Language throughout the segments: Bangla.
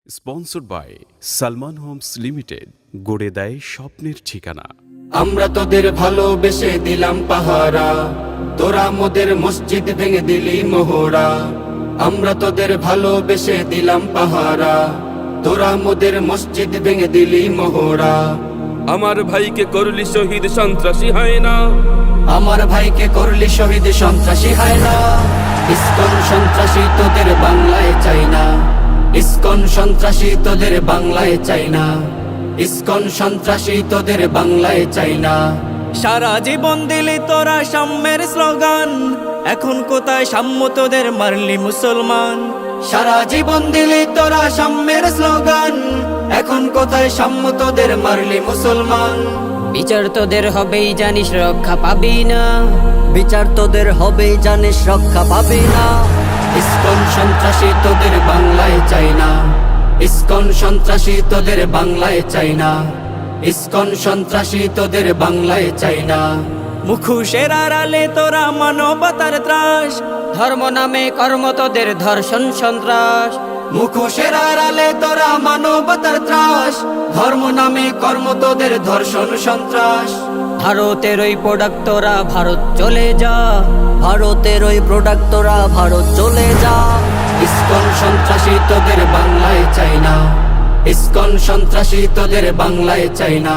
Sponsored by Salman Homes Limited, গড়ে দেয় স্বপ্নের ঠিকানা। আমরা তোদের ভালোবেসে দিলাম পাহারা, তোরা মোদের মসজিদ ভেঙে দিলি মোহরা। আমরা তোদের ভালোবেসে দিলাম পাহারা, তোরা মোদের মসজিদ ভেঙে দিলি মোহরা। আমার ভাইকে করলি শহীদ সন্ত্রাসী হয় না, আমার ভাইকে করলি শহীদ সন্ত্রাসী হয় না। ইসকন সন্ত্রাসী তোদের বাংলায় চাই না, ইসকন সন্ত্রাসী তোদের বাংলায় চাই না, ইসকন সন্ত্রাসী তোদের বাংলায় চাই না। সারা জীবন দিলি তোরা সাম্যের স্লোগান, এখন কোথায় সাম্য তোদের মারলি মুসলমান। সারা জীবন দিলি তোরা সাম্যের স্লোগান, এখন কোথায় সাম্য তোদের মারলি মুসলমান। বিচার তোদের হবেই জানিস রক্ষা পাবি না, বিচার তোদের হবেই জানিস রক্ষা পাবি না। ইসকন সন্ত্রাসী তোদের বাংলায় চাই না, ইসকন সন্ত্রাসী তোদের বাংলায় চাই না, ইসকন সন্ত্রাসী তোদের বাংলায় চাই না। মুখোশের আড়ালে তোরা মানবতার ত্রাস, ধর্ম নামে কর্ম তোদের ধর্ষণ সন্ত্রাস। মুখোশের আড়ালে তোরা মানবতার ত্রাস, ধর্ম নামে কর্ম তোদের ধর্ষণ সন্ত্রাস। ভারতের ওই প্রোডাক্ট তোরা ভারত চলে যা, ভারতের ওই প্রোডাক্ট তোরা ভারত চলে যা। ইসকন সন্ত্রাসী তোদের বাংলায় চাই না, ইসকন সন্ত্রাসী তোদের বাংলায় চাই না,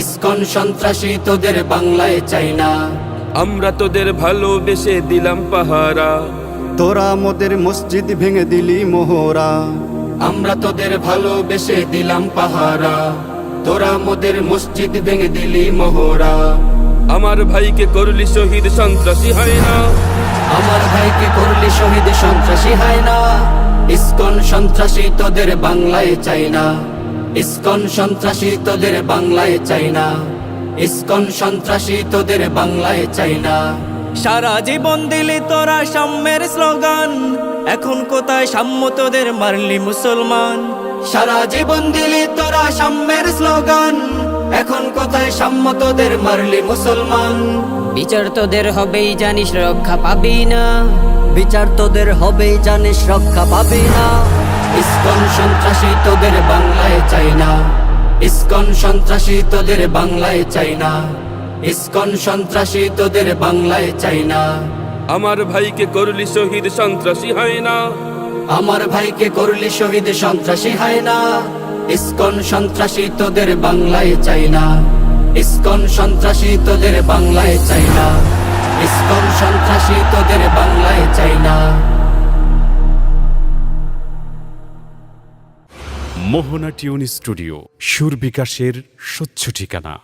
ইসকন সন্ত্রাসী তোদের বাংলায় চাই না। আমরা তোদের ভালোবেসে দিলাম পাহারা, তোরা মোদের মসজিদ ভেঙে দিলি মোহরা। আমরা তোদের ভালোবেসে দিলাম পাহারা, তোরা মোদের মসজিদ ভেঙে দিলি মোহরা। আমার ভাইকে করলি শহীদ সন্ত্রাসী হয় না, আমার ভাইকে করলি শহীদ সন্ত্রাসী হয় না। ইসকন সন্ত্রাসী তোদের বাংলায় চাই না, ইসকন সন্ত্রাসী তোদের বাংলায় চাই না, ইসকন সন্ত্রাসী তোদের বাংলায় চাই না। সারা জীবন দিলি তোরা সাম্যের স্লোগান, এখন কোথায় সাম্য তোদের মারলি মুসলমান। সারা জীবন দিলি তোরা সাম্যের স্লোগান, এখন কোথায় সাম্য তোদের মারলি মুসলমান। বিচার তোদের হবেই জানিস রক্ষা পাবি না, বিচার তোদের হবেই জানিস রক্ষা পাবি না। ইসকন সন্ত্রাসী তোদের বাংলায় চাই না, ইসকন সন্ত্রাসী তোদের বাংলায় চাই না, ইসকন সন্ত্রাসী তোদের বাংলায় চাই না। আমার ভাইকে করলি শহীদ সন্ত্রাসী হয় না, আমার ভাইকে করলি শহীদ সন্ত্রাসী হয় না। ইসকন সন্ত্রাসী তোদের বাংলায় চাই না, ইসকন সন্ত্রাসী তোদের বাংলায় চাই না, ইসকন সন্ত্রাসী তোদের বাংলায় চাই না। মোহনা টিউন স্টুডিও, সুর বিকাশের স্বচ্ছ ঠিকানা।